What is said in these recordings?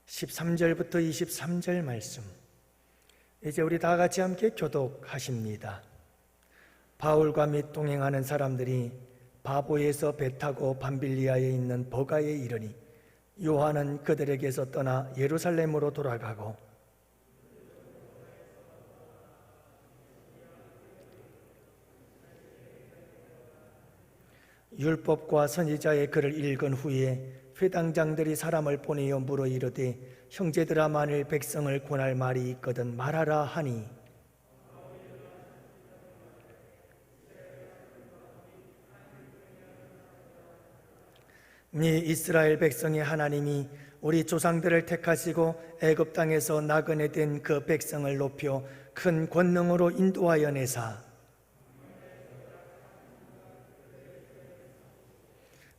13절부터 23절 말씀, 이제 우리 다 같이 함께 교독하십니다. 바울과 및 동행하는 사람들이 바보에서 배 타고 밤빌리아에 있는 버가에 이르니 요한은 그들에게서 떠나 예루살렘으로 돌아가고 율법과 선지자의 글을 읽은 후에 회당장들이 사람을 보내어 물어 이르되 형제들아, 만일 백성을 권할 말이 있거든 말하라 하니, 네 이스라엘 백성의 하나님이 우리 조상들을 택하시고 애굽 땅에서 나그네 된 그 백성을 높여 큰 권능으로 인도하여 내사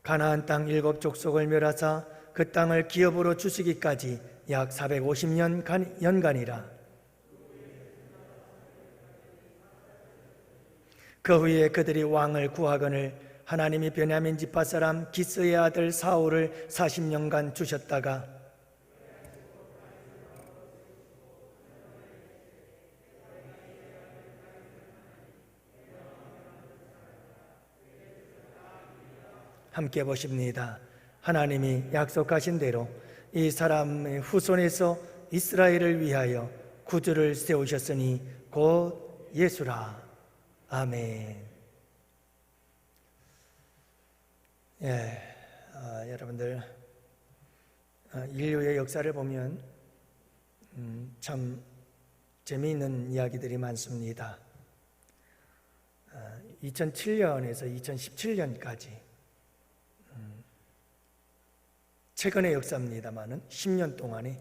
가나안 땅 7족속을 멸하사 그 땅을 기업으로 주시기까지 약 450년 연간이라. 그 후에 그들이 왕을 구하거늘 하나님이 베냐민 지파 사람 기스의 아들 사울을 40년간 주셨다가 함께 보십니다. 하나님이 약속하신 대로 이 사람의 후손에서 이스라엘을 위하여 구주를 세우셨으니 곧 예수라. 아멘. 여러분들, 인류의 역사를 보면 참 재미있는 이야기들이 많습니다. 2007년에서 2017년까지 최근의 역사입니다만은 10년 동안에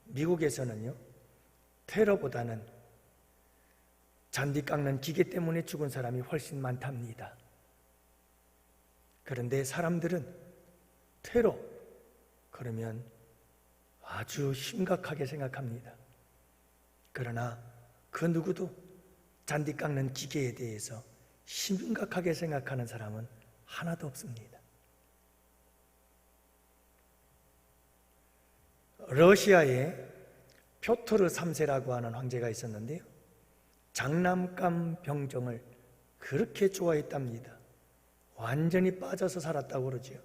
미국에서는요, 테러보다는 잔디 깎는 기계 때문에 죽은 사람이 훨씬 많답니다. 그런데 사람들은 테러 그러면 아주 심각하게 생각합니다. 그러나 그 누구도 잔디 깎는 기계에 대해서 심각하게 생각하는 사람은 하나도 없습니다. 러시아에 표토르 3세라고 하는 황제가 있었는데요, 장난감 병정을 그렇게 좋아했답니다. 완전히 빠져서 살았다고 그러지요.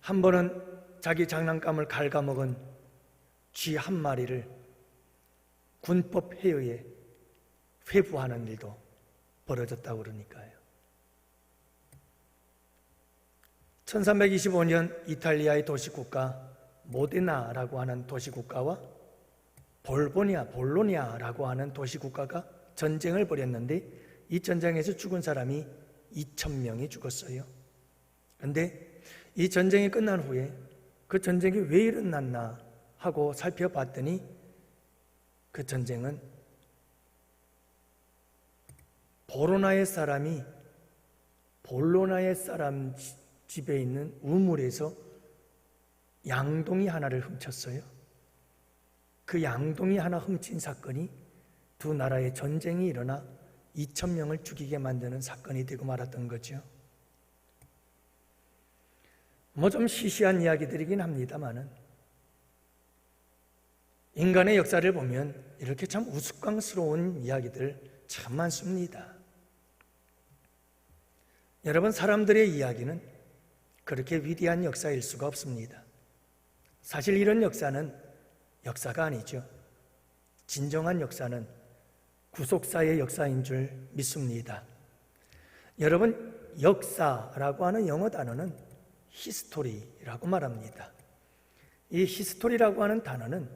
한 번은 자기 장난감을 갉아먹은 쥐 한 마리를 군법 회의에 회부하는 일도 벌어졌다고 그러니까요. 1325년 이탈리아의 도시국가 모데나라고 하는 도시국가와 볼로냐라고 하는 도시국가가 전쟁을 벌였는데 이 전쟁에서 죽은 사람이 2,000명이 죽었어요. 그런데 이 전쟁이 끝난 후에 그 전쟁이 왜 일어났나 하고 살펴봤더니 그 전쟁은 볼로나의 사람 집에 있는 우물에서 양동이 하나를 훔쳤어요. 그 양동이 하나 훔친 사건이 두 나라의 전쟁이 일어나 2,000명을 죽이게 만드는 사건이 되고 말았던 거죠. 좀 시시한 이야기들이긴 합니다만은 인간의 역사를 보면 이렇게 참 우스꽝스러운 이야기들 참 많습니다. 여러분, 사람들의 이야기는 그렇게 위대한 역사일 수가 없습니다. 사실 이런 역사는 역사가 아니죠. 진정한 역사는 구속사의 역사인 줄 믿습니다. 여러분, 역사라고 하는 영어 단어는 히스토리라고 말합니다. 이 히스토리라고 하는 단어는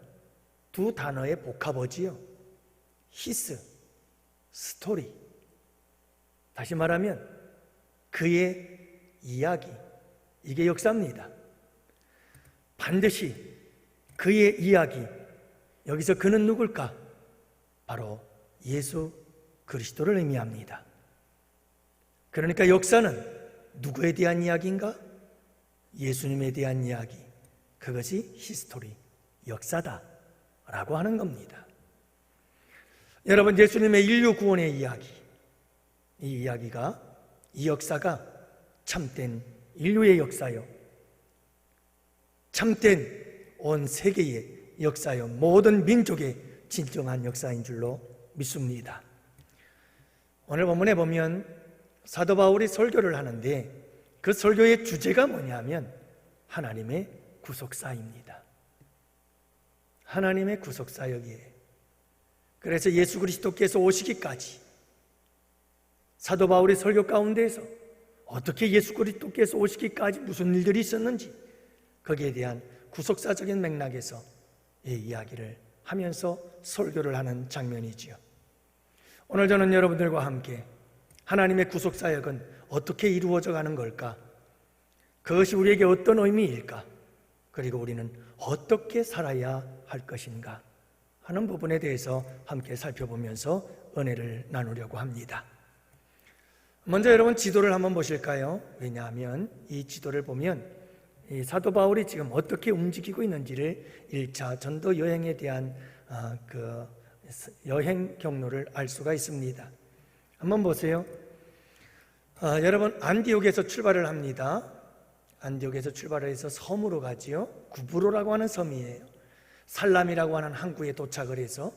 두 단어의 복합어지요. 히스, 스토리. 다시 말하면 그의 이야기, 이게 역사입니다. 반드시 그의 이야기, 여기서 그는 누굴까? 바로 예수 그리스도를 의미합니다. 그러니까 역사는 누구에 대한 이야기인가? 예수님에 대한 이야기, 그것이 히스토리, 역사다라고 하는 겁니다. 여러분, 예수님의 인류 구원의 이야기, 이 역사가 참된 인류의 역사요, 참된 온 세계의 역사요, 모든 민족의 진정한 역사인 줄로 믿습니다. 오늘 본문에 보면 사도 바울이 설교를 하는데 그 설교의 주제가 뭐냐면 하나님의 구속사입니다. 하나님의 구속사역이에요. 그래서 예수 그리스도께서 오시기까지 사도 바울의 설교 가운데에서 어떻게 예수 그리스도께서 오시기까지 무슨 일들이 있었는지 거기에 대한 구속사적인 맥락에서 이 이야기를 하면서 설교를 하는 장면이지요. 오늘 저는 여러분들과 함께 하나님의 구속사역은 어떻게 이루어져 가는 걸까? 그것이 우리에게 어떤 의미일까? 그리고 우리는 어떻게 살아야 할 것인가? 하는 부분에 대해서 함께 살펴보면서 은혜를 나누려고 합니다. 먼저 여러분 지도를 한번 보실까요? 왜냐하면 이 지도를 보면 이 사도 바울이 지금 어떻게 움직이고 있는지를 1차 전도 여행에 대한 그 여행 경로를 알 수가 있습니다. 한번 보세요. 여러분 안디옥에서 출발을 합니다. 안디옥에서 출발을 해서 섬으로 가지요. 구브로라고 하는 섬이에요. 살람이라고 하는 항구에 도착을 해서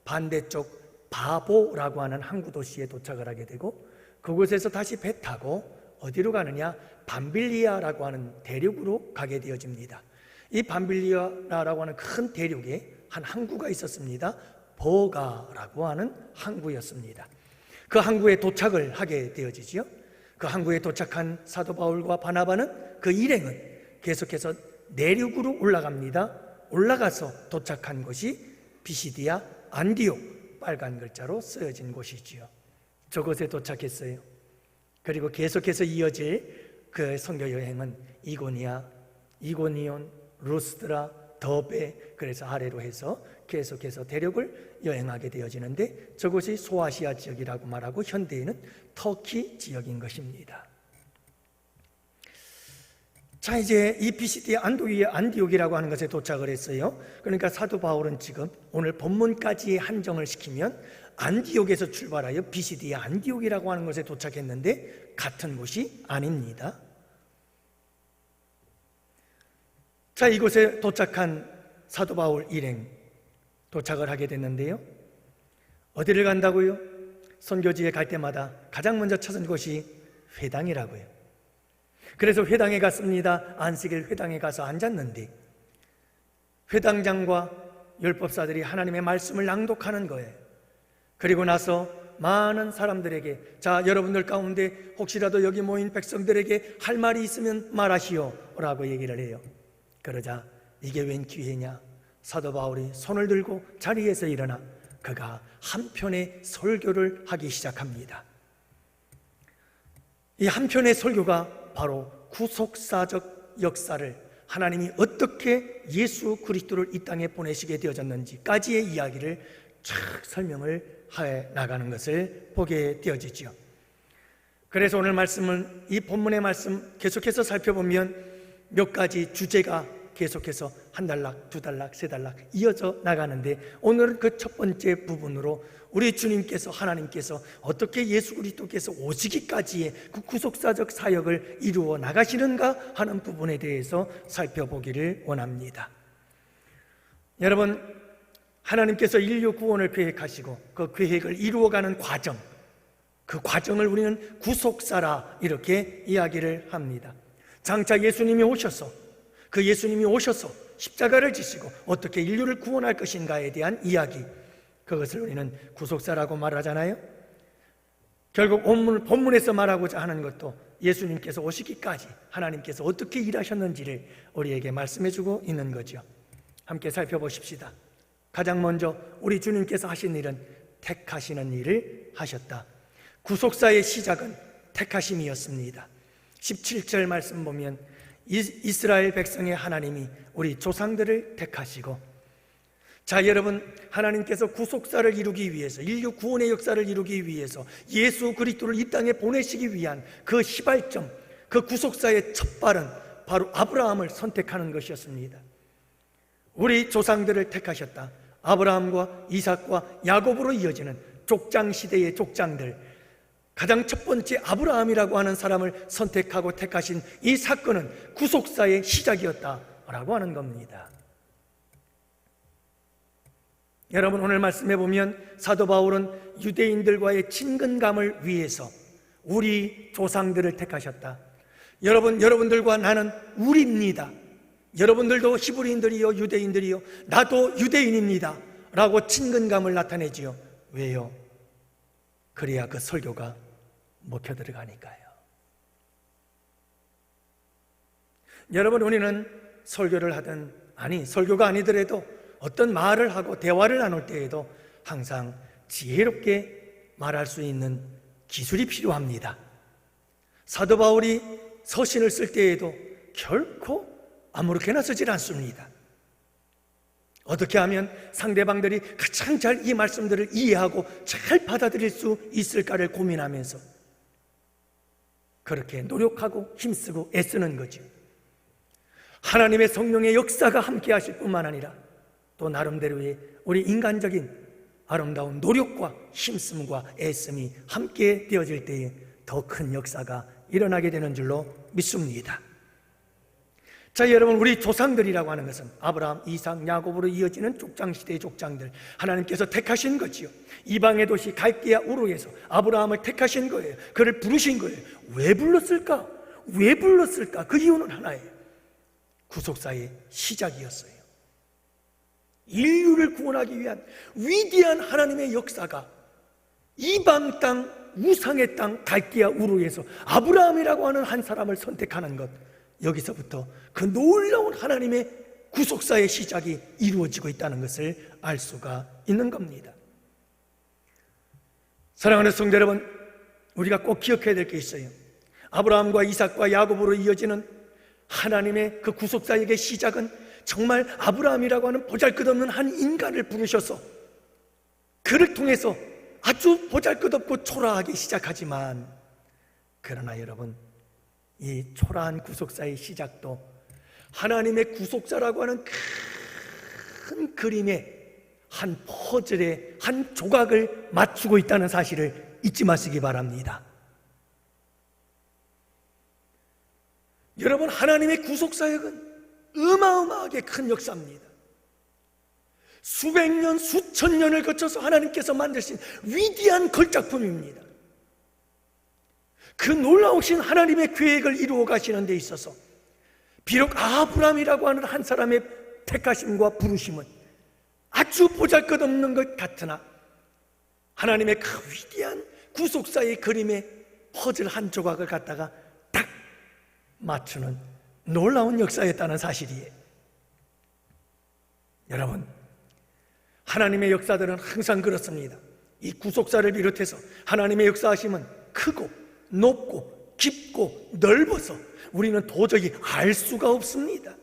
반대쪽 바보라고 하는 항구 도시에 도착을 하게 되고 그곳에서 다시 배 타고 어디로 가느냐? 밤빌리아라고 하는 대륙으로 가게 되어집니다. 이 밤빌리아라고 하는 큰 대륙에 한 항구가 있었습니다. 버가라고 하는 항구였습니다. 그 항구에 도착을 하게 되어지지요. 그 항구에 도착한 사도 바울과 바나바는 그 일행은 계속해서 내륙으로 올라갑니다. 올라가서 도착한 곳이 비시디아 안디옥, 빨간 글자로 쓰여진 곳이지요. 저곳에 도착했어요. 그리고 계속해서 이어질 그 선교 여행은 이고니아, 이고니온, 루스드라, 더베, 그래서 아래로 해서 계속해서 대륙을 여행하게 되어지는데 저곳이 소아시아 지역이라고 말하고 현대에는 터키 지역인 것입니다. 자, 이제 이 비시디아 안디옥이라고 하는 것에 도착을 했어요. 그러니까 사도 바울은 지금 오늘 본문까지 한정을 시키면 안디옥에서 출발하여 비시디아 안디옥이라고 하는 곳에 도착했는데 같은 곳이 아닙니다. 자, 이곳에 도착한 사도 바울 일행 도착을 하게 됐는데요. 어디를 간다고요? 선교지에 갈 때마다 가장 먼저 찾은 곳이 회당이라고요. 그래서 회당에 갔습니다. 안식일 회당에 가서 앉았는데 회당장과 율법사들이 하나님의 말씀을 낭독하는 거예요. 그리고 나서 많은 사람들에게 자, 여러분들 가운데 혹시라도 여기 모인 백성들에게 할 말이 있으면 말하시오 라고 얘기를 해요. 그러자 이게 웬 기회냐? 사도 바울이 손을 들고 자리에서 일어나 그가 한편의 설교를 하기 시작합니다. 이 한편의 설교가 바로 구속사적 역사를 하나님이 어떻게 예수 그리스도를 이 땅에 보내시게 되어졌는지까지의 이야기를 쫙 설명을 해 나가는 것을 보게 되어지죠. 그래서 오늘 말씀은 이 본문의 말씀 계속해서 살펴보면 몇 가지 주제가 계속해서 한 단락, 두 단락, 세 단락 이어져 나가는데 오늘은 그 첫 번째 부분으로 우리 주님께서 하나님께서 어떻게 예수 그리스도께서 오시기까지의 그 구속사적 사역을 이루어 나가시는가 하는 부분에 대해서 살펴보기를 원합니다. 여러분, 하나님께서 인류 구원을 계획하시고 그 계획을 이루어가는 과정, 그 과정을 우리는 구속사라 이렇게 이야기를 합니다. 장차 예수님이 오셔서 그 예수님이 오셔서 십자가를 지시고 어떻게 인류를 구원할 것인가에 대한 이야기, 그것을 우리는 구속사라고 말하잖아요. 결국 본문에서 말하고자 하는 것도 예수님께서 오시기까지 하나님께서 어떻게 일하셨는지를 우리에게 말씀해주고 있는 거죠. 함께 살펴보십시다. 가장 먼저 우리 주님께서 하신 일은 택하시는 일을 하셨다. 구속사의 시작은 택하심이었습니다. 17절 말씀 보면 이스라엘 백성의 하나님이 우리 조상들을 택하시고, 자, 여러분, 하나님께서 구속사를 이루기 위해서, 인류 구원의 역사를 이루기 위해서 예수 그리스도를 이 땅에 보내시기 위한 그 시발점, 그 구속사의 첫 발은 바로 아브라함을 선택하는 것이었습니다. 우리 조상들을 택하셨다. 아브라함과 이삭과 야곱으로 이어지는 족장 시대의 족장들, 가장 첫 번째 아브라함이라고 하는 사람을 선택하고 택하신 이 사건은 구속사의 시작이었다라고 하는 겁니다. 여러분, 오늘 말씀해 보면 사도 바울은 유대인들과의 친근감을 위해서 우리 조상들을 택하셨다. 여러분들과 나는 우리입니다. 여러분들도 히브리인들이요 유대인들이요 나도 유대인입니다 라고 친근감을 나타내지요. 왜요? 그래야 그 설교가 먹혀 들어가니까요. 여러분, 우리는 설교를 하든 설교가 아니더라도 어떤 말을 하고 대화를 나눌 때에도 항상 지혜롭게 말할 수 있는 기술이 필요합니다. 사도 바울이 서신을 쓸 때에도 결코 아무렇게나 쓰질 않습니다. 어떻게 하면 상대방들이 가장 잘 이 말씀들을 이해하고 잘 받아들일 수 있을까를 고민하면서 그렇게 노력하고 힘쓰고 애쓰는 거죠. 하나님의 성령의 역사가 함께 하실 뿐만 아니라 또 나름대로의 우리 인간적인 아름다운 노력과 힘씀과 애씀이 함께 되어질 때에 더 큰 역사가 일어나게 되는 줄로 믿습니다. 자, 여러분, 우리 조상들이라고 하는 것은 아브라함, 이삭, 야곱으로 이어지는 족장시대의 족장들, 하나님께서 택하신 거지요. 이방의 도시 갈대아 우르에서 아브라함을 택하신 거예요. 그를 부르신 거예요. 왜 불렀을까? 그 이유는 하나예요. 구속사의 시작이었어요. 인류를 구원하기 위한 위대한 하나님의 역사가 이방 땅, 우상의 땅 갈대아 우르에서 아브라함이라고 하는 한 사람을 선택하는 것, 여기서부터 그 놀라운 하나님의 구속사의 시작이 이루어지고 있다는 것을 알 수가 있는 겁니다. 사랑하는 성도 여러분, 우리가 꼭 기억해야 될 게 있어요. 아브라함과 이삭과 야곱으로 이어지는 하나님의 그 구속사역의 시작은 정말 아브라함이라고 하는 보잘것없는 한 인간을 부르셔서 그를 통해서 아주 보잘것없고 초라하게 시작하지만, 그러나 여러분, 이 초라한 구속사의 시작도 하나님의 구속사라고 하는 큰 그림의 한 퍼즐의 한 조각을 맞추고 있다는 사실을 잊지 마시기 바랍니다. 여러분, 하나님의 구속사역은 어마어마하게 큰 역사입니다. 수백 년, 수천 년을 거쳐서 하나님께서 만드신 위대한 걸작품입니다. 그 놀라우신 하나님의 계획을 이루어 가시는 데 있어서 비록 아브라함이라고 하는 한 사람의 택하심과 부르심은 아주 보잘것없는 것 같으나 하나님의 그 위대한 구속사의 그림의 퍼즐 한 조각을 갖다가 딱 맞추는 놀라운 역사였다는 사실이에요. 여러분, 하나님의 역사들은 항상 그렇습니다. 이 구속사를 비롯해서 하나님의 역사하심은 크고 높고 깊고 넓어서 우리는 도저히 알 수가 없습니다.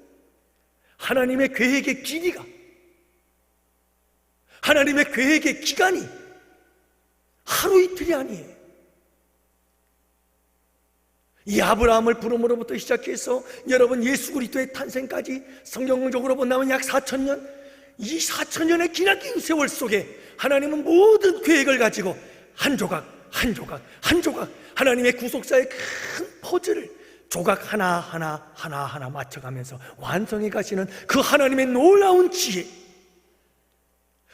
하나님의 계획의 길이가, 하나님의 계획의 기간이 하루 이틀이 아니에요. 이 아브라함을 부름으로부터 시작해서 여러분 예수 그리스도의 탄생까지 성경적으로 본다면 약 4,000년, 이 4,000년의 기나긴 세월 속에 하나님은 모든 계획을 가지고 한 조각 한 조각 한 조각 하나님의 구속사의 큰 퍼즐을 조각 하나 맞춰가면서 완성해 가시는 그 하나님의 놀라운 지혜,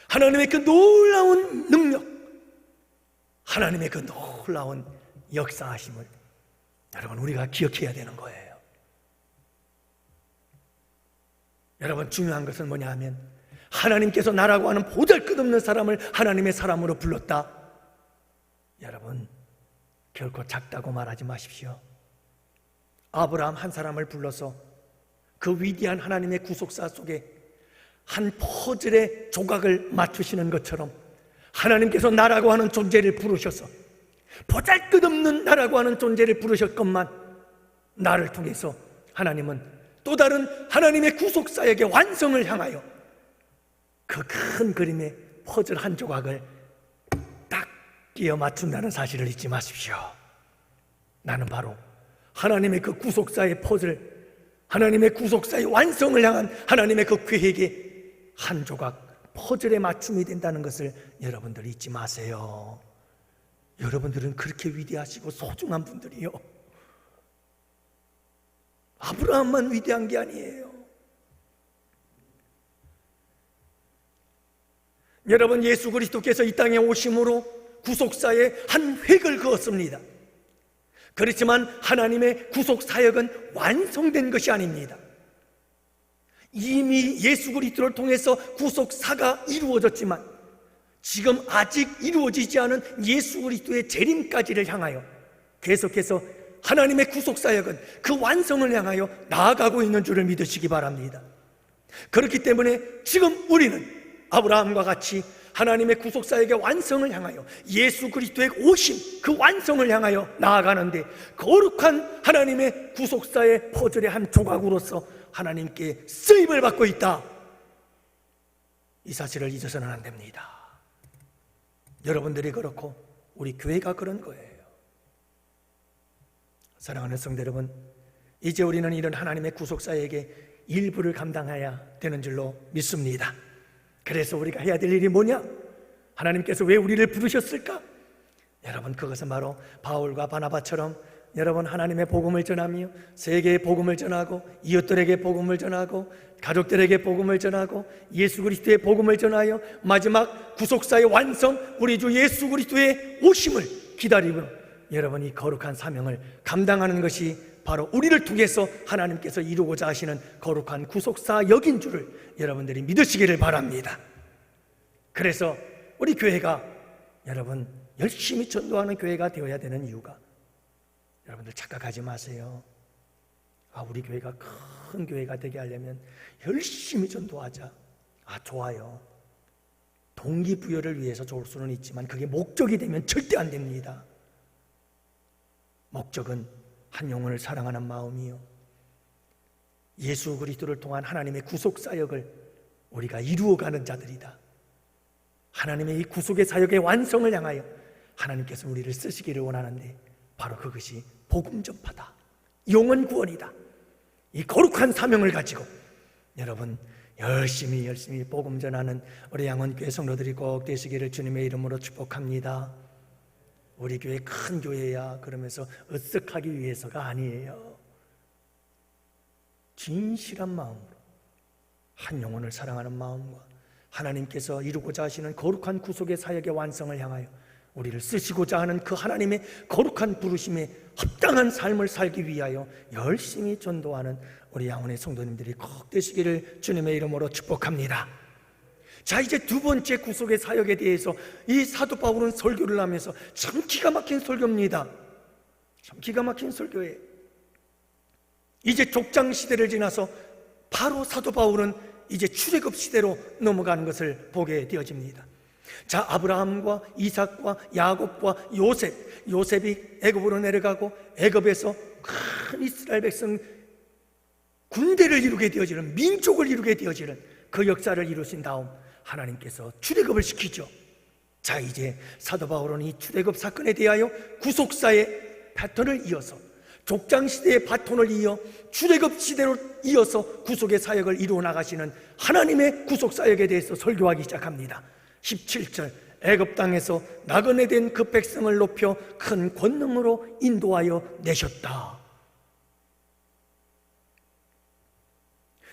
하나님의 그 놀라운 능력, 하나님의 그 놀라운 역사하심을 여러분 우리가 기억해야 되는 거예요. 여러분, 중요한 것은 뭐냐 하면 하나님께서 나라고 하는 보잘것없는 사람을 하나님의 사람으로 불렀다. 여러분, 결코 작다고 말하지 마십시오. 아브라함 한 사람을 불러서 그 위대한 하나님의 구속사 속에 한 퍼즐의 조각을 맞추시는 것처럼 하나님께서 나라고 하는 존재를 부르셔서 보잘것없는 나라고 하는 존재를 부르셨건만 나를 통해서 하나님은 또 다른 하나님의 구속사역의 완성을 향하여 그 큰 그림의 퍼즐 한 조각을 딱 끼워 맞춘다는 사실을 잊지 마십시오. 나는 바로 하나님의 그 구속사의 퍼즐, 하나님의 구속사의 완성을 향한 하나님의 그 계획의 한 조각 퍼즐에 맞춤이 된다는 것을 여러분들 잊지 마세요. 여러분들은 그렇게 위대하시고 소중한 분들이요, 아브라함만 위대한 게 아니에요. 여러분, 예수 그리스도께서 이 땅에 오심으로 구속사의 한 획을 그었습니다. 그렇지만 하나님의 구속사역은 완성된 것이 아닙니다. 이미 예수 그리스도를 통해서 구속사가 이루어졌지만 지금 아직 이루어지지 않은 예수 그리스도의 재림까지를 향하여 계속해서 하나님의 구속사역은 그 완성을 향하여 나아가고 있는 줄을 믿으시기 바랍니다. 그렇기 때문에 지금 우리는 아브라함과 같이 하나님의 구속사역의 완성을 향하여 예수 그리스도의 오심, 그 완성을 향하여 나아가는데 거룩한 하나님의 구속사의 퍼즐의 한 조각으로서 하나님께 쓰임을 받고 있다, 이 사실을 잊어서는 안 됩니다. 여러분들이 그렇고 우리 교회가 그런 거예요. 사랑하는 성도 여러분, 이제 우리는 이런 하나님의 구속사역의 일부를 감당해야 되는 줄로 믿습니다. 그래서 우리가 해야 될 일이 뭐냐? 하나님께서 왜 우리를 부르셨을까? 여러분, 그것은 바로 바울과 바나바처럼 여러분 하나님의 복음을 전하며 세계에 복음을 전하고 이웃들에게 복음을 전하고 가족들에게 복음을 전하고 예수 그리스도의 복음을 전하여 마지막 구속사의 완성, 우리 주 예수 그리스도의 오심을 기다리고 여러분 이 거룩한 사명을 감당하는 것이 바로 우리를 통해서 하나님께서 이루고자 하시는 거룩한 구속사역인 줄을 여러분들이 믿으시기를 바랍니다. 그래서 우리 교회가 여러분 열심히 전도하는 교회가 되어야 되는 이유가, 여러분들 착각하지 마세요. 우리 교회가 큰 교회가 되게 하려면 열심히 전도하자. 좋아요. 동기부여를 위해서 좋을 수는 있지만 그게 목적이 되면 절대 안 됩니다. 목적은 한 영혼을 사랑하는 마음이요, 예수 그리스도를 통한 하나님의 구속사역을 우리가 이루어가는 자들이다. 하나님의 이 구속의 사역의 완성을 향하여 하나님께서 우리를 쓰시기를 원하는데 바로 그것이 복음 전파다, 영혼 구원이다. 이 거룩한 사명을 가지고 여러분 열심히 복음 전하는 우리 양원교회 성도들이 꼭 되시기를 주님의 이름으로 축복합니다. 우리 교회 큰 교회야 그러면서 으쓱하기 위해서가 아니에요. 진실한 마음으로 한 영혼을 사랑하는 마음과 하나님께서 이루고자 하시는 거룩한 구속의 사역의 완성을 향하여 우리를 쓰시고자 하는 그 하나님의 거룩한 부르심에 합당한 삶을 살기 위하여 열심히 전도하는 우리 양원의 성도님들이 꼭 되시기를 주님의 이름으로 축복합니다. 자, 이제 두 번째 구속의 사역에 대해서 이 사도 바울은 설교를 하면서 참 기가 막힌 설교입니다. 참 기가 막힌 설교에 이제 족장 시대를 지나서 바로 사도 바울은 이제 출애굽 시대로 넘어가는 것을 보게 되어집니다. 자, 아브라함과 이삭과 야곱과 요셉이 애굽으로 내려가고 애굽에서 큰 이스라엘 백성 군대를 이루게 되어지는, 민족을 이루게 되어지는 그 역사를 이루신 다음 하나님께서 출애굽을 시키죠. 자, 이제 사도 바울은 이 출애굽 사건에 대하여 구속사의 패턴을 이어서 족장시대의 바톤을 이어 출애굽 시대로 이어서 구속의 사역을 이루어 나가시는 하나님의 구속사역에 대해서 설교하기 시작합니다. 17절, 애굽 땅에서 나그네 된 그 백성을 높여 큰 권능으로 인도하여 내셨다.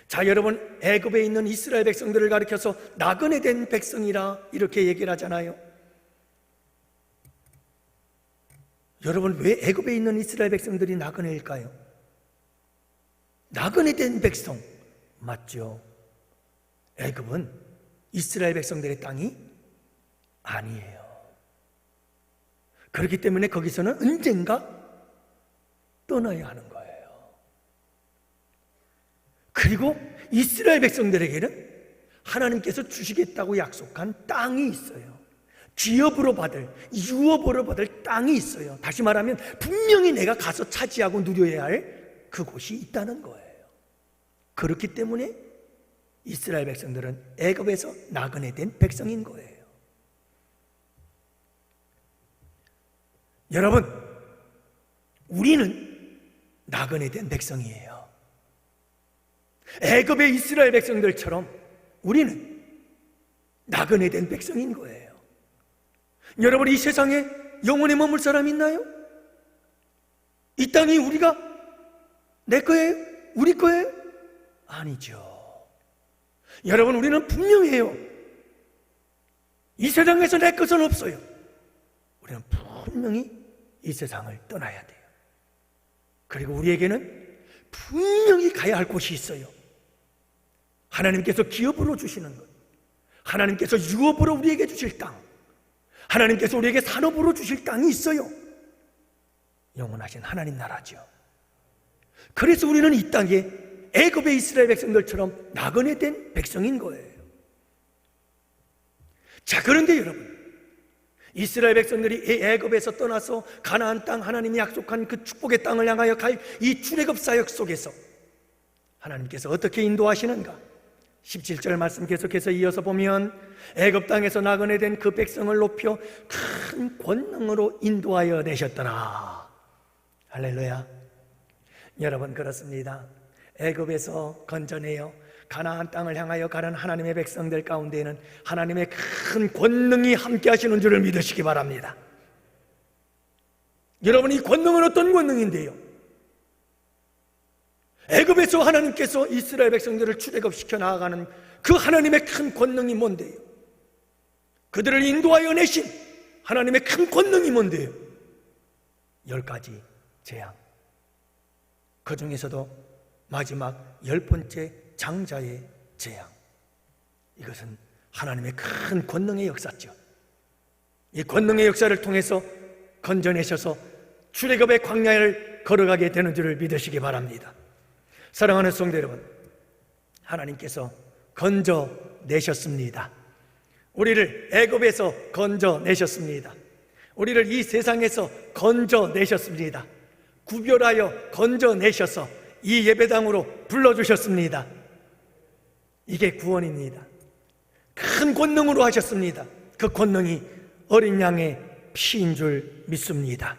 자, 여러분, 애굽에 있는 이스라엘 백성들을 가리켜서 나그네 된 백성이라 이렇게 얘기를 하잖아요. 여러분, 왜 애굽에 있는 이스라엘 백성들이 나그네일까요? 나그네 된 백성 맞죠? 애굽은 이스라엘 백성들의 땅이 아니에요. 그렇기 때문에 거기서는 언젠가 떠나야 하는 거예요. 그리고 이스라엘 백성들에게는 하나님께서 주시겠다고 약속한 땅이 있어요. 기업으로 받을, 유업으로 받을 땅이 있어요. 다시 말하면 분명히 내가 가서 차지하고 누려야 할 그곳이 있다는 거예요. 그렇기 때문에 이스라엘 백성들은 애굽에서 나그네 된 백성인 거예요. 여러분, 우리는 나그네 된 백성이에요. 애굽의 이스라엘 백성들처럼 우리는 나그네 된 백성인 거예요. 여러분, 이 세상에 영원히 머물 사람 있나요? 이 땅이 우리가 내 거예요? 우리 거예요? 아니죠. 여러분, 우리는 분명해요. 이 세상에서 내 것은 없어요. 우리는 분명히 이 세상을 떠나야 돼요. 그리고 우리에게는 분명히 가야 할 곳이 있어요. 하나님께서 기업으로 주시는 것, 하나님께서 유업으로 우리에게 주실 땅, 하나님께서 우리에게 산업으로 주실 땅이 있어요. 영원하신 하나님 나라죠. 그래서 우리는 이 땅에 애굽의 이스라엘 백성들처럼 나그네 된 백성인 거예요. 자, 그런데 여러분, 이스라엘 백성들이 이 애굽에서 떠나서 가나안 땅, 하나님이 약속한 그 축복의 땅을 향하여 갈 이 출애굽 사역 속에서 하나님께서 어떻게 인도하시는가? 17절 말씀 계속해서 이어서 보면 애굽 땅에서 나그네 된 그 백성을 높여 큰 권능으로 인도하여 내셨더라. 할렐루야. 여러분, 그렇습니다. 애굽에서 건져내어 가나안 땅을 향하여 가는 하나님의 백성들 가운데에는 하나님의 큰 권능이 함께 하시는 줄을 믿으시기 바랍니다. 여러분, 이 권능은 어떤 권능인데요? 애굽에서 하나님께서 이스라엘 백성들을 출애굽시켜 나아가는 그 하나님의 큰 권능이 뭔데요? 그들을 인도하여 내신 하나님의 큰 권능이 뭔데요? 10가지 재앙, 그 중에서도 마지막 10번째 장자의 재앙, 이것은 하나님의 큰 권능의 역사죠. 이 권능의 역사를 통해서 건져내셔서 출애굽의 광야를 걸어가게 되는 줄을 믿으시기 바랍니다. 사랑하는 성도 여러분, 하나님께서 건져내셨습니다. 우리를 애굽에서 건져내셨습니다. 우리를 이 세상에서 건져내셨습니다. 구별하여 건져내셔서 이 예배당으로 불러주셨습니다. 이게 구원입니다. 큰 권능으로 하셨습니다. 그 권능이 어린 양의 피인 줄 믿습니다.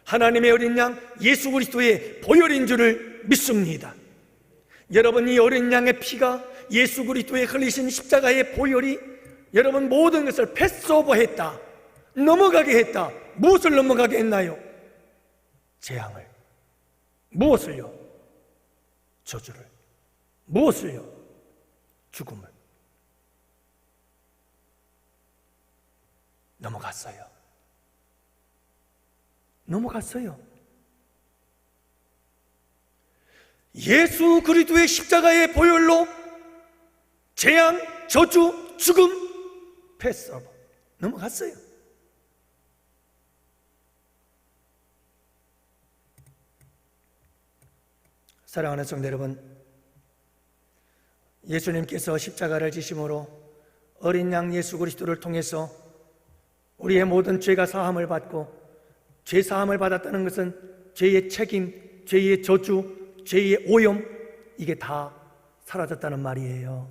하나님의 어린 양 예수 그리스도의 보혈인 줄을 믿습니다. 여러분, 이 어린 양의 피가 예수 그리스도의 흘리신 십자가의 보혈이 여러분 모든 것을 패스오버했다, 넘어가게 했다. 무엇을 넘어가게 했나요? 재앙을. 무엇을요? 저주를. 무엇을요? 죽음을. 넘어갔어요. 넘어갔어요. 예수 그리스도의 십자가의 보혈로 재앙, 저주, 죽음, 패스오버 넘어갔어요. 사랑하는 성도 여러분, 예수님께서 십자가를 지심으로 어린 양 예수 그리스도를 통해서 우리의 모든 죄가 사함을 받고, 죄 사함을 받았다는 것은 죄의 책임, 죄의 저주, 죄의 오염, 이게 다 사라졌다는 말이에요.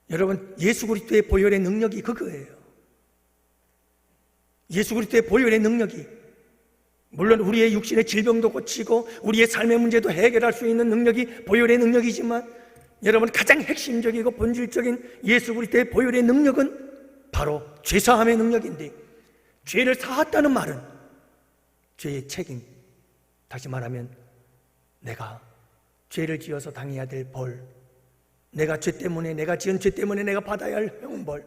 여러분, 예수 그리스도의 보혈의 능력이 그거예요. 예수 그리스도의 보혈의 능력이 물론 우리의 육신의 질병도 고치고 우리의 삶의 문제도 해결할 수 있는 능력이 보혈의 능력이지만, 여러분, 가장 핵심적이고 본질적인 예수 그리스도의 보혈의 능력은 바로 죄사함의 능력인데, 죄를 사했다는 말은 죄의 책임, 다시 말하면 내가 죄를 지어서 당해야 될 벌, 내가 죄 때문에, 내가 지은 죄 때문에 내가 받아야 할 형벌,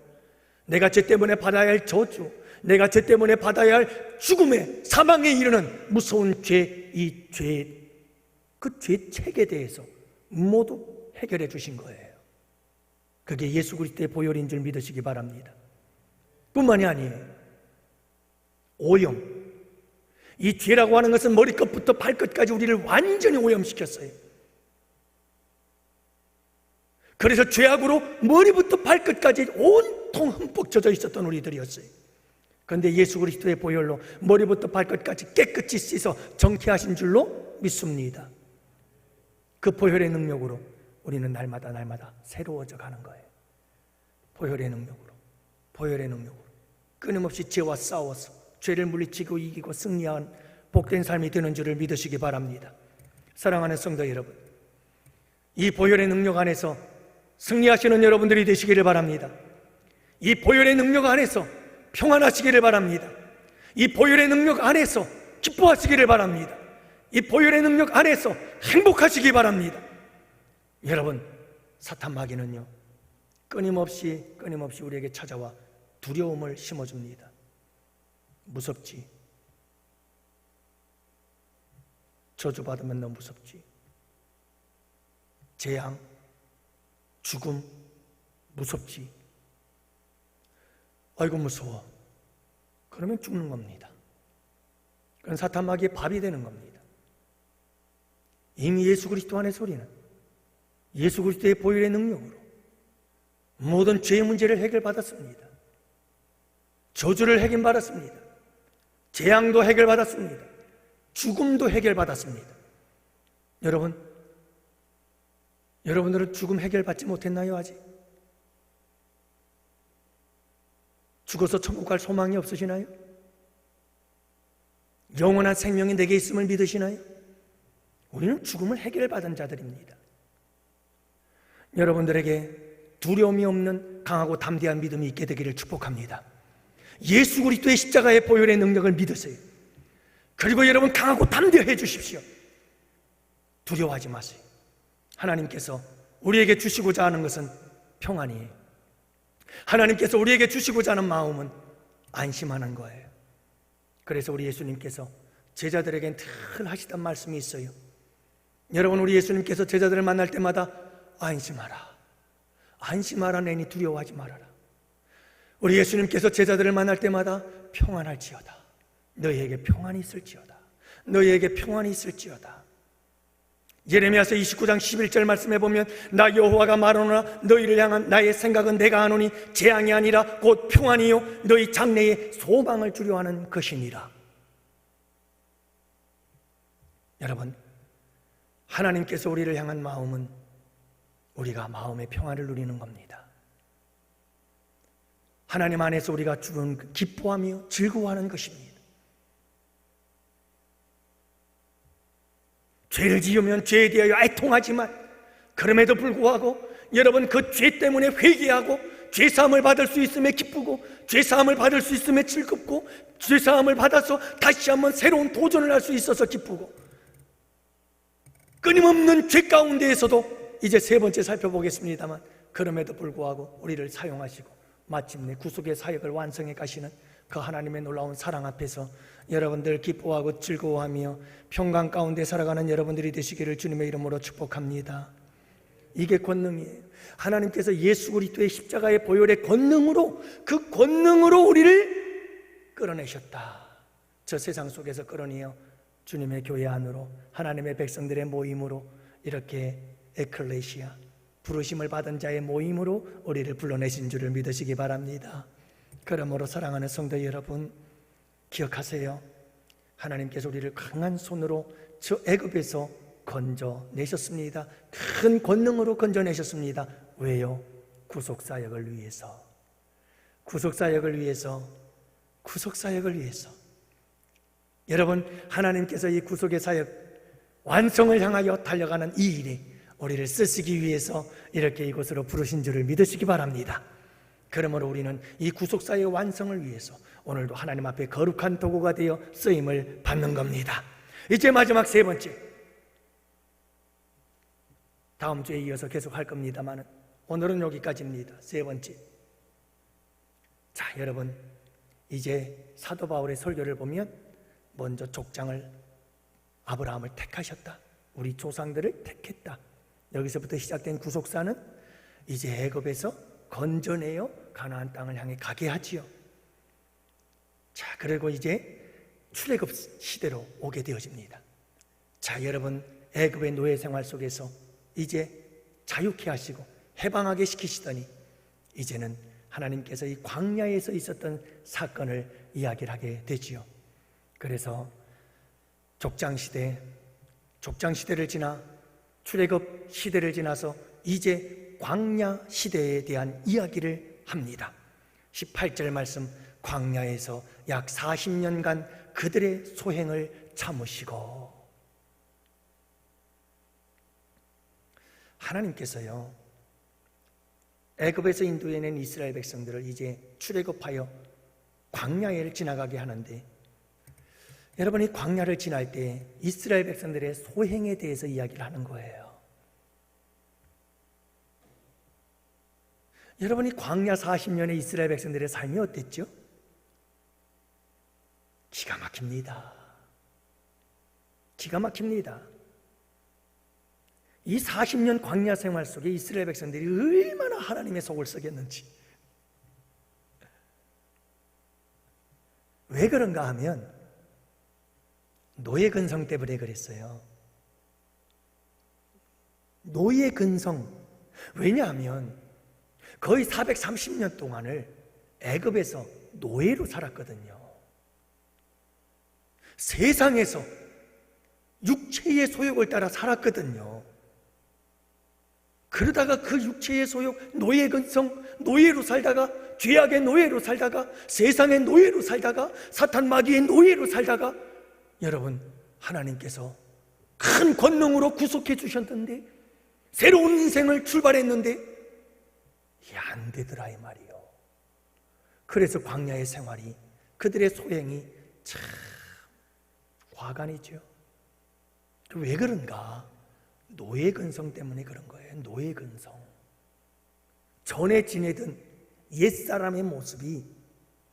내가 죄 때문에 받아야 할 저주, 내가 죄 때문에 받아야 할 죽음의 사망에 이르는 무서운 죄, 이 죄, 그 죄책에 대해서 모두 해결해 주신 거예요. 그게 예수 그리스도의 보혈인 줄 믿으시기 바랍니다. 뿐만이 아니에요. 오염, 이 죄라고 하는 것은 머리끝부터 발끝까지 우리를 완전히 오염시켰어요. 그래서 죄악으로 머리부터 발끝까지 온통 흠뻑 젖어 있었던 우리들이었어요. 그런데 예수 그리스도의 보혈로 머리부터 발끝까지 깨끗이 씻어 정케하신 줄로 믿습니다. 그 보혈의 능력으로 우리는 날마다 새로워져 가는 거예요. 보혈의 능력으로, 보혈의 능력으로 끊임없이 죄와 싸워서 죄를 물리치고 이기고 승리한 복된 삶이 되는 줄을 믿으시기 바랍니다. 사랑하는 성도 여러분, 이 보혈의 능력 안에서 승리하시는 여러분들이 되시기를 바랍니다. 이 보혈의 능력 안에서 평안하시기를 바랍니다. 이 보혈의 능력 안에서 기뻐하시기를 바랍니다. 이 보혈의 능력 안에서 행복하시기 바랍니다. 여러분, 사탄 마귀는요, 끊임없이 우리에게 찾아와 두려움을 심어줍니다. 무섭지? 저주받으면 너 무섭지? 재앙, 죽음, 무섭지? 아이고 무서워. 그러면 죽는 겁니다. 그건 사탄 마귀의 밥이 되는 겁니다. 이미 예수 그리스도 안에서 우리는 예수 그리스도의 보혈의 능력으로 모든 죄의 문제를 해결받았습니다. 저주를 해결받았습니다. 재앙도 해결받았습니다. 죽음도 해결받았습니다. 여러분들은 죽음 해결받지 못했나요? 아직? 죽어서 천국 갈 소망이 없으시나요? 영원한 생명이 내게 있음을 믿으시나요? 우리는 죽음을 해결받은 자들입니다. 여러분들에게 두려움이 없는 강하고 담대한 믿음이 있게 되기를 축복합니다. 예수 그리스도의 십자가의 보혈의 능력을 믿으세요. 그리고 여러분 강하고 담대해 주십시오. 두려워하지 마세요. 하나님께서 우리에게 주시고자 하는 것은 평안이에요. 하나님께서 우리에게 주시고자 하는 마음은 안심하는 거예요. 그래서 우리 예수님께서 제자들에겐 늘 하시던 말씀이 있어요. 여러분, 우리 예수님께서 제자들을 만날 때마다 안심하라, 안심하라, 내니 두려워하지 말아라. 우리 예수님께서 제자들을 만날 때마다 평안할지어다, 너희에게 평안이 있을지어다, 너희에게 평안이 있을지어다. 예레미야서 29장 11절 말씀해 보면 나 여호와가 말하노라 너희를 향한 나의 생각은 내가 아노니 재앙이 아니라 곧 평안이요 너희 장래에 소망을 주려 하는 것이니라. 여러분, 하나님께서 우리를 향한 마음은 우리가 마음의 평안을 누리는 겁니다. 하나님 안에서 우리가 주는 기뻐하며 즐거워하는 것입니다. 죄를 지으면 죄에 대하여 애통하지만 그럼에도 불구하고 여러분 그 죄 때문에 회개하고 죄사함을 받을 수 있음에 기쁘고 죄사함을 받을 수 있음에 즐겁고 죄사함을 받아서 다시 한번 새로운 도전을 할 수 있어서 기쁘고 끊임없는 죄 가운데에서도 이제 세 번째 살펴보겠습니다만 그럼에도 불구하고 우리를 사용하시고 마침내 구속의 사역을 완성해 가시는 그 하나님의 놀라운 사랑 앞에서 여러분들 기뻐하고 즐거워하며 평강 가운데 살아가는 여러분들이 되시기를 주님의 이름으로 축복합니다. 이게 권능이에요. 하나님께서 예수 그리스도의 십자가의 보혈의 권능으로 그 권능으로 우리를 끌어내셨다. 저 세상 속에서 끌어내어 주님의 교회 안으로 하나님의 백성들의 모임으로 이렇게 에클레시아 부르심을 받은 자의 모임으로 우리를 불러내신 줄을 믿으시기 바랍니다. 그러므로 사랑하는 성도 여러분, 기억하세요. 하나님께서 우리를 강한 손으로 저 애굽에서 건져내셨습니다. 큰 권능으로 건져내셨습니다. 왜요? 구속사역을 위해서. 구속사역을 위해서. 구속사역을 위해서. 여러분, 하나님께서 이 구속의 사역 완성을 향하여 달려가는 이 일에 우리를 쓰시기 위해서 이렇게 이곳으로 부르신 줄을 믿으시기 바랍니다. 그러므로 우리는 이 구속사의 완성을 위해서 오늘도 하나님 앞에 거룩한 도구가 되어 쓰임을 받는 겁니다. 이제 마지막 세 번째, 다음 주에 이어서 계속 할 겁니다만 오늘은 여기까지입니다. 세 번째, 자 여러분, 이제 사도 바울의 설교를 보면 먼저 족장을 아브라함을 택하셨다, 우리 조상들을 택했다. 여기서부터 시작된 구속사는 이제 애굽에서 건져내어 가나안 땅을 향해 가게 하지요. 자, 그리고 이제 출애굽 시대로 오게 되어집니다. 자, 여러분, 애굽의 노예 생활 속에서 이제 자유케 하시고 해방하게 시키시더니 이제는 하나님께서 이 광야에서 있었던 사건을 이야기를 하게 되지요. 그래서 족장 시대를 지나 출애굽 시대를 지나서 이제 광야 시대에 대한 이야기를 합니다. 18절 말씀, 광야에서 약 40년간 그들의 소행을 참으시고. 하나님께서요, 애굽에서 인도해낸 이스라엘 백성들을 이제 출애굽하여 광야를 지나가게 하는데, 여러분이 광야를 지날 때 이스라엘 백성들의 소행에 대해서 이야기를 하는 거예요. 여러분이 광야 40년의 이스라엘 백성들의 삶이 어땠죠? 기가 막힙니다. 기가 막힙니다. 이 40년 광야 생활 속에 이스라엘 백성들이 얼마나 하나님의 속을 썩였는지. 왜 그런가 하면 노예 근성 때문에 그랬어요. 노예 근성. 왜냐하면 거의 430년 동안을 애굽에서 노예로 살았거든요. 세상에서 육체의 소욕을 따라 살았거든요. 그러다가 그 육체의 소욕, 노예 근성, 노예로 살다가, 죄악의 노예로 살다가, 세상의 노예로 살다가, 사탄 마귀의 노예로 살다가, 여러분, 하나님께서 큰 권능으로 구속해 주셨는데, 새로운 인생을 출발했는데 이게 안 되더라 이 말이요. 그래서 광야의 생활이, 그들의 소행이 참 화관이죠. 왜 그런가? 노예 근성 때문에 그런 거예요. 노예 근성. 전에 지내던 옛사람의 모습이,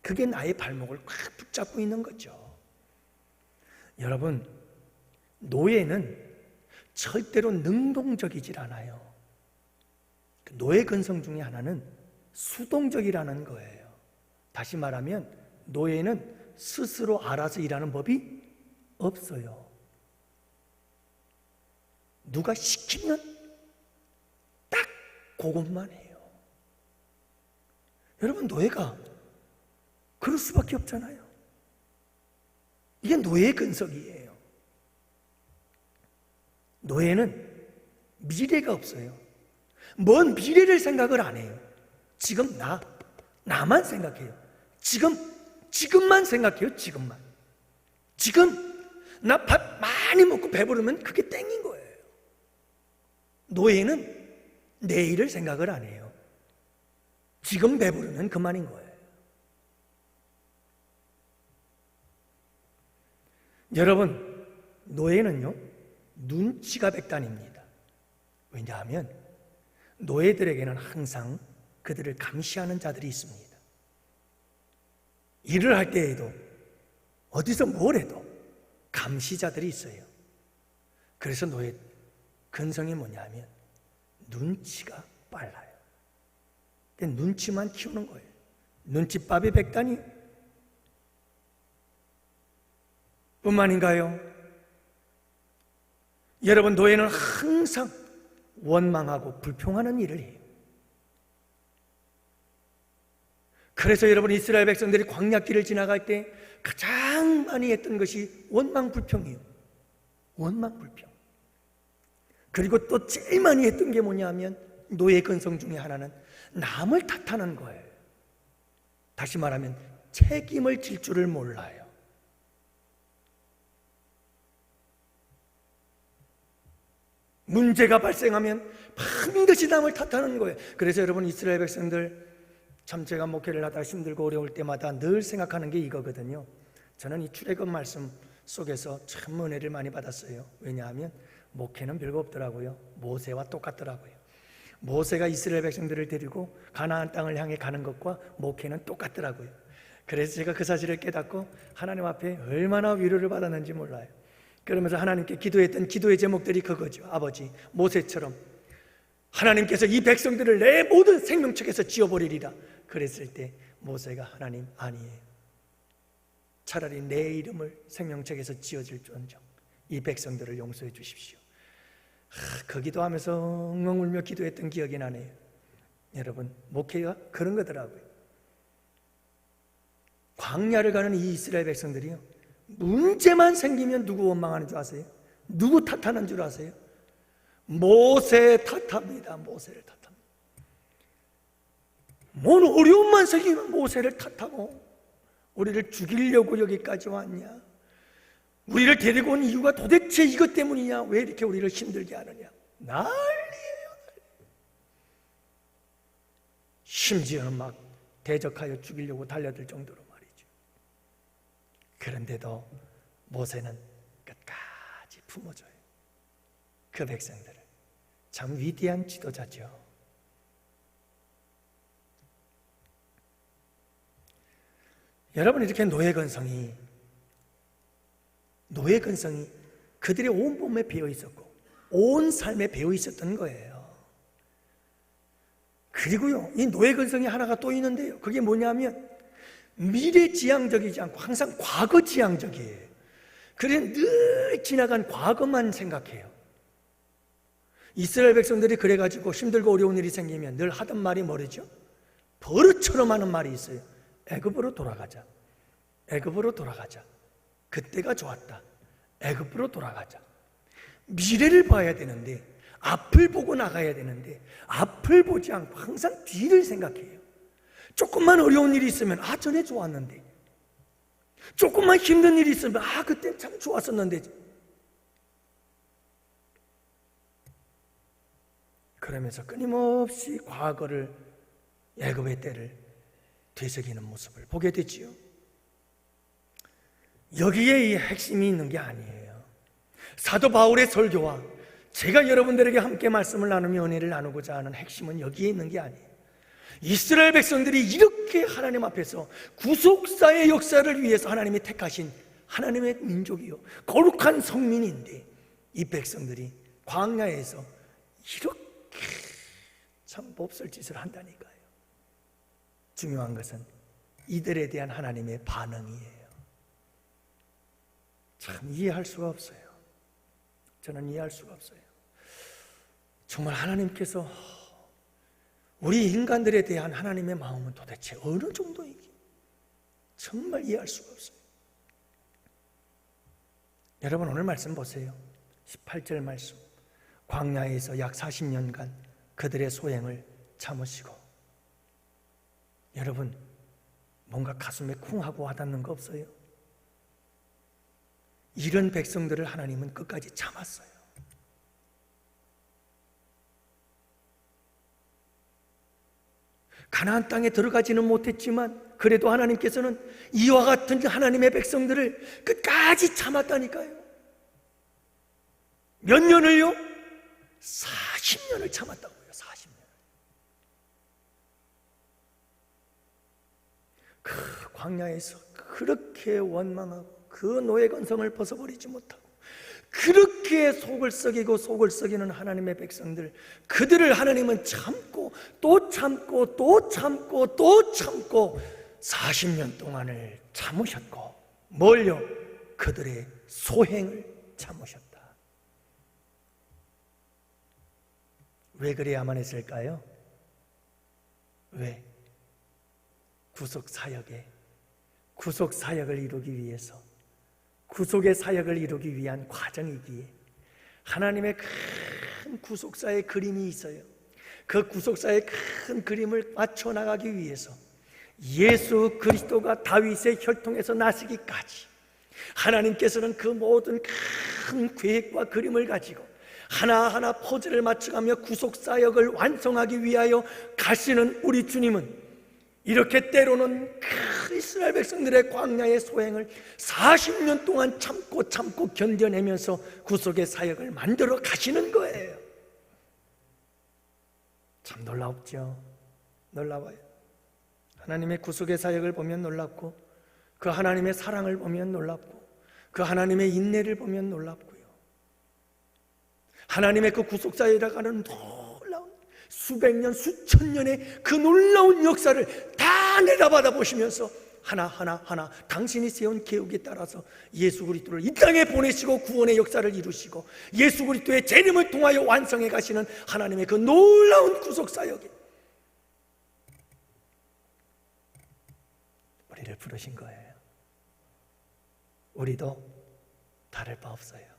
그게 나의 발목을 꽉 붙잡고 있는 거죠. 여러분, 노예는 절대로 능동적이질 않아요. 노예 근성 중에 하나는 수동적이라는 거예요. 다시 말하면 노예는 스스로 알아서 일하는 법이 없어요. 누가 시키면 딱 그것만 해요. 여러분, 노예가 그럴 수밖에 없잖아요. 이게 노예 근성이에요. 노예는 미래가 없어요. 먼 미래를 생각을 안 해요. 지금 나만 생각해요. 지금만 생각해요. 지금만. 지금 나 밥 많이 먹고 배부르면 그게 땡인 거예요. 노예는 내일을 생각을 안 해요. 지금 배부르면 그만인 거예요. 여러분, 노예는요, 눈치가 백단입니다. 왜냐하면 노예들에게는 항상 그들을 감시하는 자들이 있습니다. 일을 할 때에도 어디서 뭘 해도 감시자들이 있어요. 그래서 노예 근성이 뭐냐면 눈치가 빨라요. 눈치만 키우는 거예요. 눈치밥이 백단이 뿐만인가요? 여러분, 노예는 항상 원망하고 불평하는 일을 해요. 그래서 여러분, 이스라엘 백성들이 광야길을 지나갈 때 가장 많이 했던 것이 원망 불평이에요. 원망 불평. 그리고 또 제일 많이 했던 게 뭐냐면 노예 근성 중에 하나는 남을 탓하는 거예요. 다시 말하면 책임을 질 줄을 몰라요. 문제가 발생하면 반드시 남을 탓하는 거예요. 그래서 여러분, 이스라엘 백성들, 참 제가 목회를 하다 힘들고 어려울 때마다 늘 생각하는 게 이거거든요. 저는 이 출애굽 말씀 속에서 참 은혜를 많이 받았어요. 왜냐하면 목회는 별거 없더라고요. 모세와 똑같더라고요. 모세가 이스라엘 백성들을 데리고 가나안 땅을 향해 가는 것과 목회는 똑같더라고요. 그래서 제가 그 사실을 깨닫고 하나님 앞에 얼마나 위로를 받았는지 몰라요. 그러면서 하나님께 기도했던 기도의 제목들이 그거죠. 아버지, 모세처럼 하나님께서 이 백성들을 내 모든 생명책에서 지워버리리라. 그랬을 때 모세가, 하나님, 아니에요. 차라리 내 이름을 생명책에서 지워질지언정 이 백성들을 용서해 주십시오. 그 기도하면서 엉엉 울며 기도했던 기억이 나네요. 여러분, 목회가 그런 거더라고요. 광야를 가는 이 이스라엘 백성들이요, 문제만 생기면 누구 원망하는 줄 아세요? 누구 탓하는 줄 아세요? 모세 탓합니다. 모세를 탓합니다. 뭔 어려움만 생기면 모세를 탓하고, 우리를 죽이려고 여기까지 왔냐? 우리를 데리고 온 이유가 도대체 이것 때문이냐? 왜 이렇게 우리를 힘들게 하느냐? 난리예요. 심지어는 막 대적하여 죽이려고 달려들 정도로 말이죠. 그런데도 모세는 끝까지 품어줘요. 그 백성들을. 참 위대한 지도자죠. 여러분, 이렇게 노예 근성이 그들의 온 몸에 배어 있었고 온 삶에 배어 있었던 거예요. 그리고요, 이 노예 근성이 하나가 또 있는데요, 그게 뭐냐면 미래지향적이지 않고 항상 과거지향적이에요. 그래서 늘 지나간 과거만 생각해요. 이스라엘 백성들이 그래가지고 힘들고 어려운 일이 생기면 늘 하던 말이 뭐죠? 버릇처럼 하는 말이 있어요. 애굽으로 돌아가자. 애굽으로 돌아가자. 그때가 좋았다. 애굽으로 돌아가자. 미래를 봐야 되는데, 앞을 보고 나가야 되는데 앞을 보지 않고 항상 뒤를 생각해요. 조금만 어려운 일이 있으면 전에 좋았는데, 조금만 힘든 일이 있으면 그때 참 좋았었는데. 그러면서 끊임없이 과거를, 애굽의 때를 되새기는 모습을 보게 되지요. 여기에 이 핵심이 있는 게 아니에요. 사도 바울의 설교와 제가 여러분들에게 함께 말씀을 나누며 은혜를 나누고자 하는 핵심은 여기에 있는 게 아니에요. 이스라엘 백성들이 이렇게 하나님 앞에서 구속사의 역사를 위해서 하나님이 택하신 하나님의 민족이요, 거룩한 성민인데, 이 백성들이 광야에서 이렇게 참 몹쓸 짓을 한다니까요. 중요한 것은 이들에 대한 하나님의 반응이에요. 참 이해할 수가 없어요. 저는 이해할 수가 없어요. 정말 하나님께서 우리 인간들에 대한 하나님의 마음은 도대체 어느 정도인지 정말 이해할 수가 없어요. 여러분, 오늘 말씀 보세요. 18절 말씀. 광야에서 약 40년간 그들의 소행을 참으시고. 여러분, 뭔가 가슴에 쿵하고 와닿는 거 없어요? 이런 백성들을 하나님은 끝까지 참았어요. 가나안 땅에 들어가지는 못했지만 그래도 하나님께서는 이와 같은 하나님의 백성들을 끝까지 참았다니까요. 몇 년을요? 40년을 참았다고요. 40년. 그 광야에서 그렇게 원망하고 그 노예 건성을 벗어버리지 못하고 그렇게 속을 썩이고 속을 썩이는 하나님의 백성들, 그들을 하나님은 참고 또 참고 또 참고 또 참고 40년 동안을 참으셨고, 뭘요? 그들의 소행을 참으셨다. 왜 그래야만 했을까요? 왜? 구속 사역을 이루기 위해서, 구속의 사역을 이루기 위한 과정이기에 하나님의 큰 구속사의 그림이 있어요. 그 구속사의 큰 그림을 맞춰 나가기 위해서 예수 그리스도가 다윗의 혈통에서 나시기까지 하나님께서는 그 모든 큰 계획과 그림을 가지고 하나하나 퍼즐을 맞춰가며 구속사역을 완성하기 위하여 가시는 우리 주님은 이렇게 때로는 그 이스라엘 백성들의 광야의 소행을 40년 동안 참고 견뎌내면서 구속의 사역을 만들어 가시는 거예요. 참 놀랍죠? 놀라워요. 하나님의 구속의 사역을 보면 놀랍고, 그 하나님의 사랑을 보면 놀랍고, 그 하나님의 인내를 보면 놀랍고요. 하나님의 그 구속사역이라고 하는 놀라운 수백 년, 수천 년의 그 놀라운 역사를 다 내다받아 보시면서 하나 당신이 세운 계획에 따라서 예수 그리스도를 이 땅에 보내시고 구원의 역사를 이루시고 예수 그리스도의 재림을 통하여 완성해 가시는 하나님의 그 놀라운 구속사역에 우리를 부르신 거예요. 우리도 다를 바 없어요.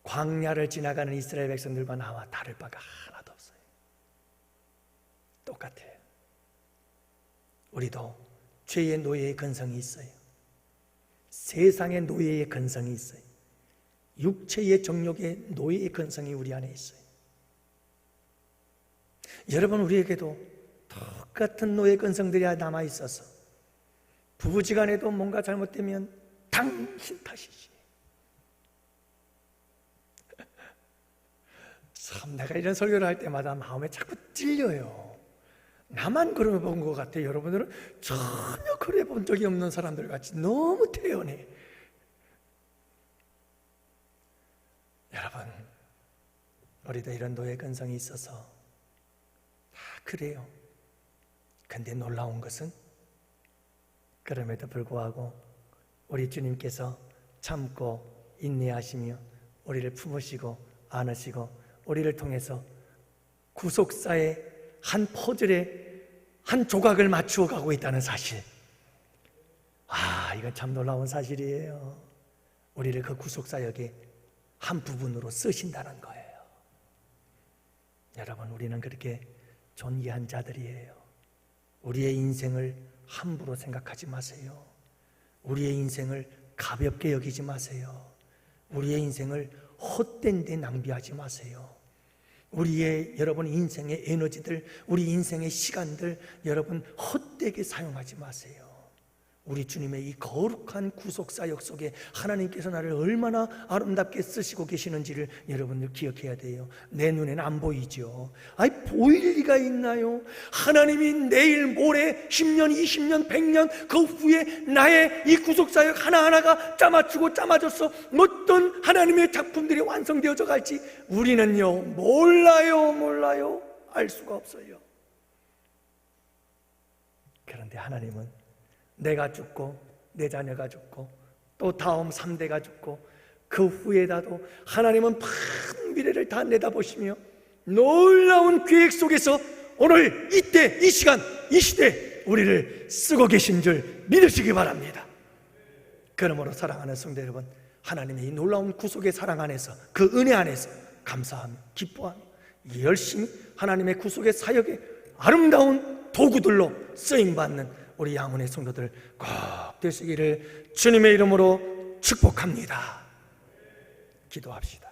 광야를 지나가는 이스라엘 백성들과 나와 다를 바가 하나도 없어요. 똑같아요. 우리도 죄의 노예의 근성이 있어요. 세상의 노예의 근성이 있어요. 육체의 정욕의 노예의 근성이 우리 안에 있어요. 여러분, 우리에게도 똑같은 노예 근성들이 남아 있어서 부부지간에도 뭔가 잘못되면 당신 탓이지. 참, 내가 이런 설교를 할 때마다 마음에 자꾸 찔려요. 나만 그래 본 것 같아요. 여러분들은 전혀 그래 본 적이 없는 사람들 같이 너무 태연해. 여러분, 우리도 이런 노예 근성이 있어서 다 그래요. 근데 놀라운 것은 그럼에도 불구하고 우리 주님께서 참고 인내하시며 우리를 품으시고 안으시고 우리를 통해서 구속사의 한 퍼즐에 한 조각을 맞추어 가고 있다는 사실, 이건 참 놀라운 사실이에요. 우리를 그 구속사역의 한 부분으로 쓰신다는 거예요. 여러분, 우리는 그렇게 존귀한 자들이에요. 우리의 인생을 함부로 생각하지 마세요. 우리의 인생을 가볍게 여기지 마세요. 우리의 인생을 헛된 데 낭비하지 마세요. 우리의 여러분 인생의 에너지들, 우리 인생의 시간들 여러분 헛되게 사용하지 마세요. 우리 주님의 이 거룩한 구속사역 속에 하나님께서 나를 얼마나 아름답게 쓰시고 계시는지를 여러분들 기억해야 돼요. 내 눈에는 안 보이죠. 보일 리가 있나요? 하나님이 내일 모레 10년, 20년, 100년 그 후에 나의 이 구속사역 하나하나가 짜맞추고 짜맞아서 어떤 하나님의 작품들이 완성되어져 갈지 우리는요 몰라요. 알 수가 없어요. 그런데 하나님은 내가 죽고 내 자녀가 죽고 또 다음 3대가 죽고 그 후에라도 하나님은 큰 미래를 다 내다보시며 놀라운 계획 속에서 오늘 이때 이 시간 이 시대 우리를 쓰고 계신 줄 믿으시기 바랍니다. 그러므로 사랑하는 성도 여러분, 하나님의 이 놀라운 구속의 사랑 안에서 그 은혜 안에서 감사하며 기뻐하며 열심히 하나님의 구속의 사역에 아름다운 도구들로 쓰임받는 우리 양훈의 성도들 꼭 되시기를 주님의 이름으로 축복합니다. 기도합시다.